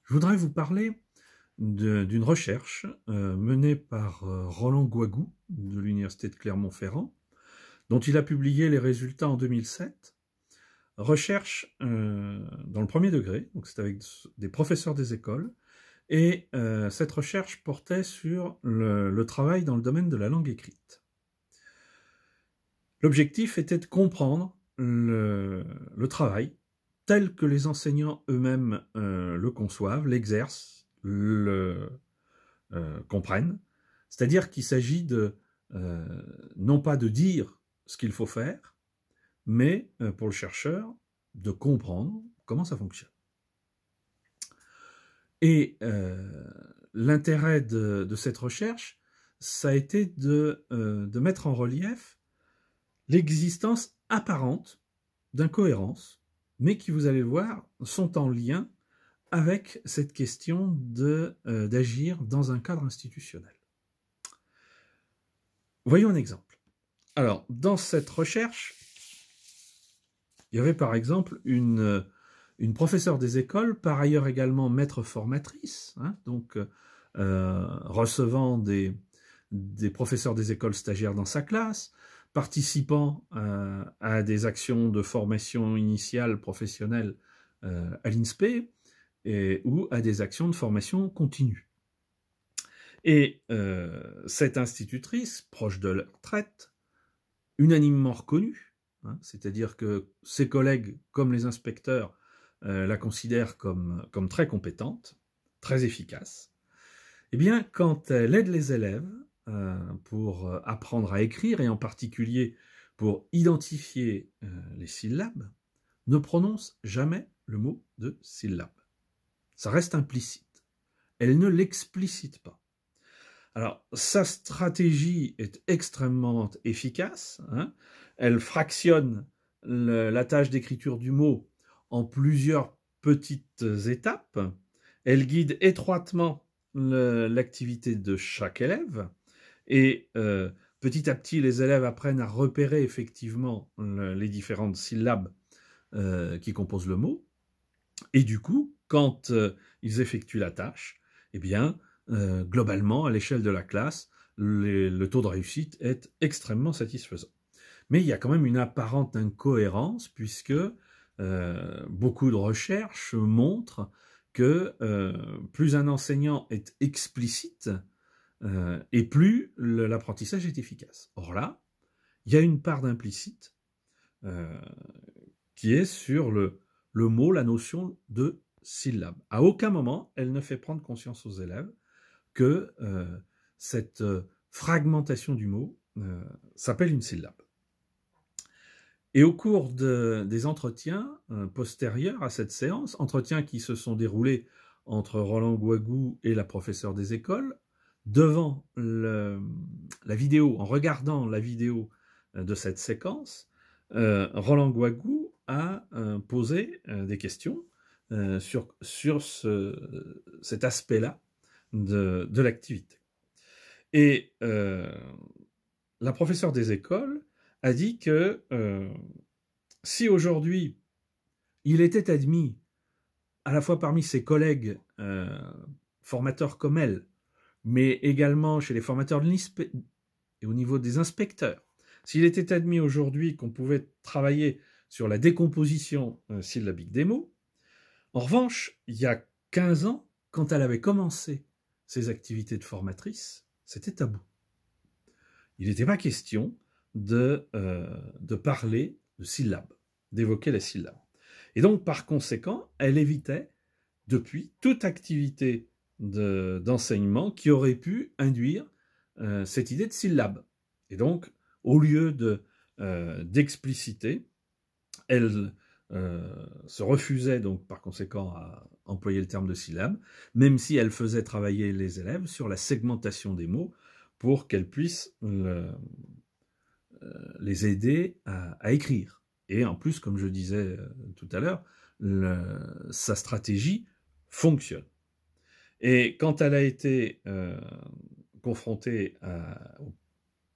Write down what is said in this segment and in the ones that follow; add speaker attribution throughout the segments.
Speaker 1: Je voudrais vous parler d'une recherche menée par Roland Guagou de l'Université de Clermont-Ferrand, dont il a publié les résultats en 2007. Recherche dans le premier degré, donc c'est avec des professeurs des écoles, et cette recherche portait sur le travail dans le domaine de la langue écrite. L'objectif était de comprendre le travail tel que les enseignants eux-mêmes le conçoivent, l'exercent, le comprennent. C'est-à-dire qu'il s'agit de non pas de dire ce qu'il faut faire, mais pour le chercheur, de comprendre comment ça fonctionne. Et l'intérêt de cette recherche, ça a été de mettre en relief l'existence apparente d'incohérences, mais qui, vous allez le voir, sont en lien avec cette question d'agir dans un cadre institutionnel. Voyons un exemple. Alors, dans cette recherche, il y avait par exemple une professeure des écoles, par ailleurs également maître formatrice, donc recevant des professeurs des écoles stagiaires dans sa classe, participant à des actions de formation initiale professionnelle à l'INSPE, ou à des actions de formation continue. Et cette institutrice, proche de la retraite, unanimement reconnue, c'est-à-dire que ses collègues, comme les inspecteurs, la considèrent comme très compétente, très efficace, eh bien, quand elle aide les élèves pour apprendre à écrire, et en particulier pour identifier les syllabes, ne prononce jamais le mot de syllabe. Ça reste implicite. Elle ne l'explicite pas. Alors, sa stratégie est extrêmement efficace. Elle fractionne la tâche d'écriture du mot en plusieurs petites étapes. Elle guide étroitement l'activité de chaque élève. Et petit à petit, les élèves apprennent à repérer effectivement les différentes syllabes qui composent le mot. Et du coup, quand ils effectuent la tâche, eh bien, globalement, à l'échelle de la classe, le taux de réussite est extrêmement satisfaisant. Mais il y a quand même une apparente incohérence, puisque beaucoup de recherches montrent que plus un enseignant est explicite, et plus l'apprentissage est efficace. Or là, il y a une part d'implicite qui est sur le mot, la notion de syllabe. À aucun moment, elle ne fait prendre conscience aux élèves que cette fragmentation du mot s'appelle une syllabe. Et au cours des entretiens postérieurs à cette séance, entretiens qui se sont déroulés entre Roland Guagou et la professeure des écoles, devant la vidéo, en regardant la vidéo de cette séquence, Roland Guagou a posé des questions sur cet aspect-là de l'activité. Et la professeure des écoles a dit que si aujourd'hui il était admis, à la fois parmi ses collègues formateurs comme elle, mais également chez les formateurs de l'INSPE et au niveau des inspecteurs, s'il était admis aujourd'hui qu'on pouvait travailler sur la décomposition syllabique des mots, en revanche, il y a 15 ans, quand elle avait commencé ses activités de formatrice, c'était tabou. Il n'était pas question de parler de syllabes, d'évoquer les syllabes. Et donc, par conséquent, elle évitait depuis toute activité d'enseignement qui aurait pu induire cette idée de syllabe. Et donc, au lieu d'expliciter, elle se refusait donc par conséquent à employer le terme de syllabe, même si elle faisait travailler les élèves sur la segmentation des mots pour qu'elles puissent les aider à écrire. Et en plus, comme je disais tout à l'heure, sa stratégie fonctionne. Et quand elle a été confrontée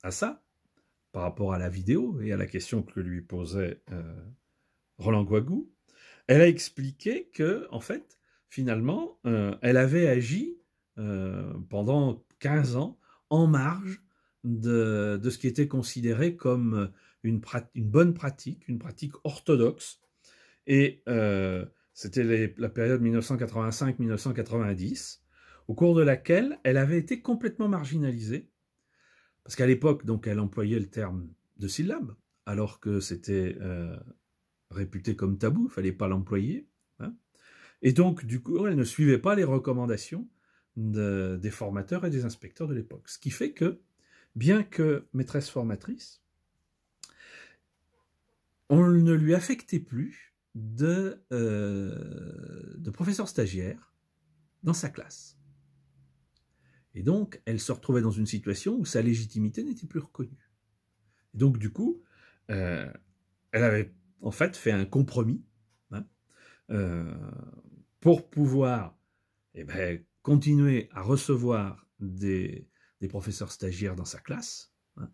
Speaker 1: à ça, par rapport à la vidéo et à la question que lui posait Roland Guagou, elle a expliqué que, en fait, finalement, elle avait agi pendant 15 ans en marge de ce qui était considéré comme une bonne pratique, une pratique orthodoxe. Et c'était la période 1985-1990, au cours de laquelle elle avait été complètement marginalisée, parce qu'à l'époque, donc, elle employait le terme de syllabe, alors que c'était réputé comme tabou, il ne fallait pas l'employer. Hein. Et donc, du coup, elle ne suivait pas les recommandations des formateurs et des inspecteurs de l'époque. Ce qui fait que, bien que maîtresse formatrice, on ne lui affectait plus de professeur stagiaire dans sa classe. Et donc, elle se retrouvait dans une situation où sa légitimité n'était plus reconnue. Et donc, du coup, elle avait en fait un compromis, hein, pour pouvoir continuer à recevoir des professeurs stagiaires dans sa classe. Hein.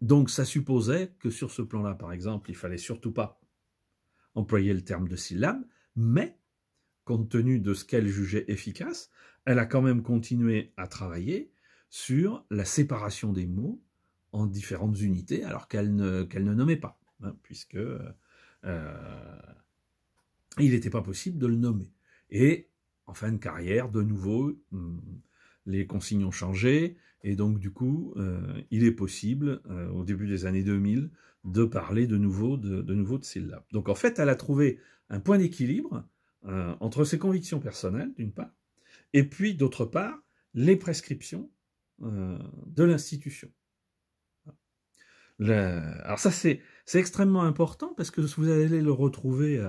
Speaker 1: Donc, ça supposait que sur ce plan-là, par exemple, il ne fallait surtout pas employer le terme de syllabe, mais, compte tenu de ce qu'elle jugeait efficace, elle a quand même continué à travailler sur la séparation des mots en différentes unités, alors qu'elle ne nommait pas, hein, puisque il n'était pas possible de le nommer. Et en fin de carrière, de nouveau, les consignes ont changé, et donc du coup, il est possible, au début des années 2000, de parler de nouveau de syllabes. Donc en fait, elle a trouvé un point d'équilibre entre ses convictions personnelles, d'une part, et puis d'autre part, les prescriptions de l'institution. Alors ça, c'est extrêmement important, parce que vous allez le retrouver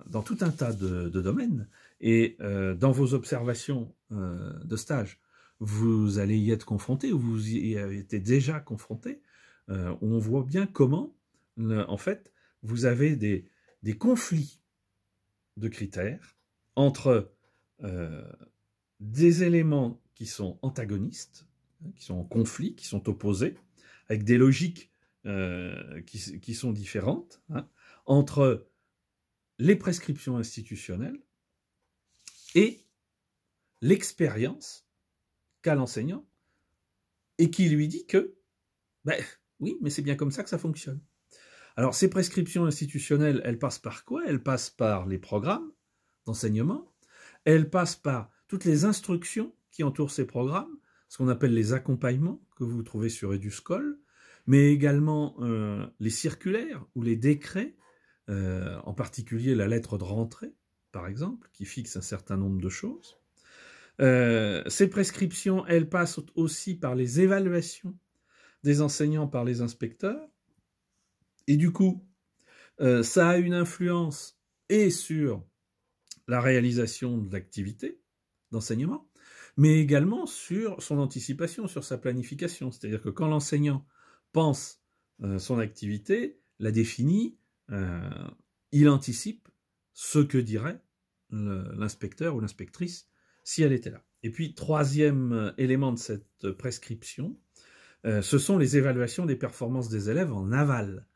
Speaker 1: dans tout un tas de domaines, et dans vos observations de stage, vous allez y être confronté, ou vous y avez été déjà confronté, où on voit bien comment, en fait, vous avez des conflits de critères entre des éléments qui sont antagonistes, qui sont en conflit, qui sont opposés, avec des logiques qui sont différentes, hein, entre les prescriptions institutionnelles et l'expérience qu'a l'enseignant, et qui lui dit que, oui, mais c'est bien comme ça que ça fonctionne. Alors, ces prescriptions institutionnelles, elles passent par quoi? Elles passent par les programmes d'enseignement, elles passent par toutes les instructions qui entourent ces programmes, ce qu'on appelle les accompagnements, que vous trouvez sur EduScol, mais également les circulaires ou les décrets, en particulier la lettre de rentrée, par exemple, qui fixe un certain nombre de choses. Ces prescriptions, elles passent aussi par les évaluations des enseignants par les inspecteurs, et du coup, ça a une influence et sur la réalisation de l'activité d'enseignement, mais également sur son anticipation, sur sa planification. C'est-à-dire que quand l'enseignant pense son activité, la définit, il anticipe ce que dirait l'inspecteur ou l'inspectrice si elle était là. Et puis, troisième élément de cette prescription, ce sont les évaluations des performances des élèves en aval.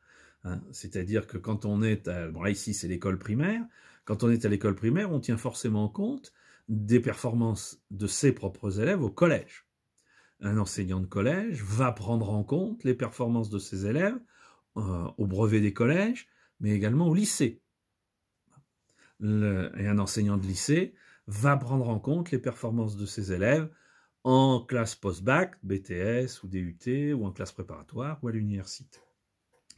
Speaker 1: Hein, c'est-à-dire que quand on est bon là ici c'est l'école primaire, quand on est à l'école primaire, on tient forcément compte des performances de ses propres élèves au collège. Un enseignant de collège va prendre en compte les performances de ses élèves au brevet des collèges, mais également au lycée. Et un enseignant de lycée va prendre en compte les performances de ses élèves en classe post-bac, BTS ou DUT, ou en classe préparatoire ou à l'université.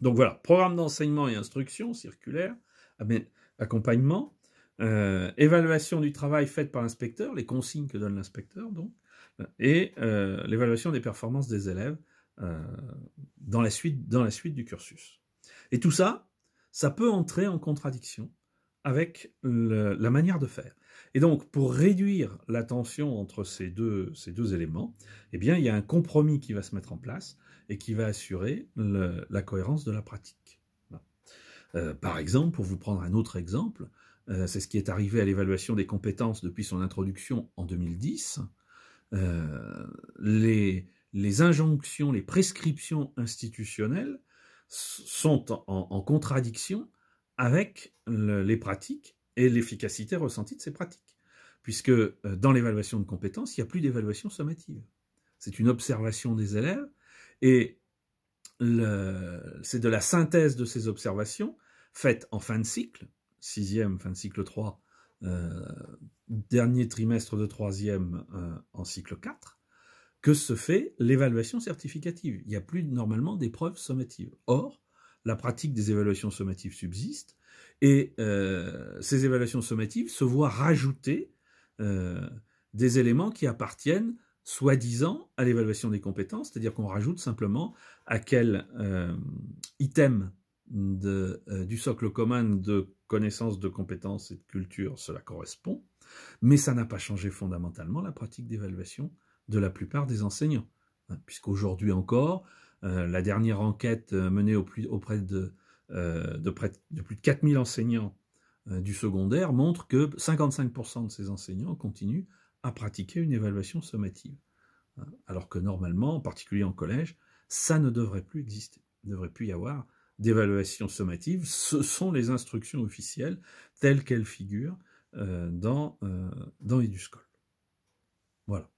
Speaker 1: Donc voilà, programme d'enseignement et instruction, circulaire, accompagnement, évaluation du travail faite par l'inspecteur, les consignes que donne l'inspecteur, donc, et l'évaluation des performances des élèves dans la suite du cursus. Et tout ça, ça peut entrer en contradiction avec la manière de faire. Et donc, pour réduire la tension entre ces deux éléments, eh bien, il y a un compromis qui va se mettre en place et qui va assurer la cohérence de la pratique. Par exemple, pour vous prendre un autre exemple, c'est ce qui est arrivé à l'évaluation des compétences depuis son introduction en 2010. Les injonctions, les prescriptions institutionnelles sont en contradiction avec les pratiques et l'efficacité ressentie de ces pratiques. Puisque dans l'évaluation de compétences, il n'y a plus d'évaluation sommative. C'est une observation des élèves, et c'est de la synthèse de ces observations, faite en fin de cycle, 6e, fin de cycle 3, dernier trimestre de 3e en cycle 4, que se fait l'évaluation certificative. Il n'y a plus normalement d'épreuves sommatives. Or, la pratique des évaluations sommatives subsiste, et ces évaluations sommatives se voient rajouter des éléments qui appartiennent soi-disant à l'évaluation des compétences, c'est-à-dire qu'on rajoute simplement à quel item du socle commun de connaissances, de compétences et de culture cela correspond, mais ça n'a pas changé fondamentalement la pratique d'évaluation de la plupart des enseignants. Puisqu'aujourd'hui encore, la dernière enquête menée auprès de plus de 4000 enseignants du secondaire montre que 55% de ces enseignants continuent à pratiquer une évaluation sommative. Alors que normalement, en particulier en collège, ça ne devrait plus exister. Il ne devrait plus y avoir d'évaluation sommative. Ce sont les instructions officielles telles qu'elles figurent dans EduScol. Voilà.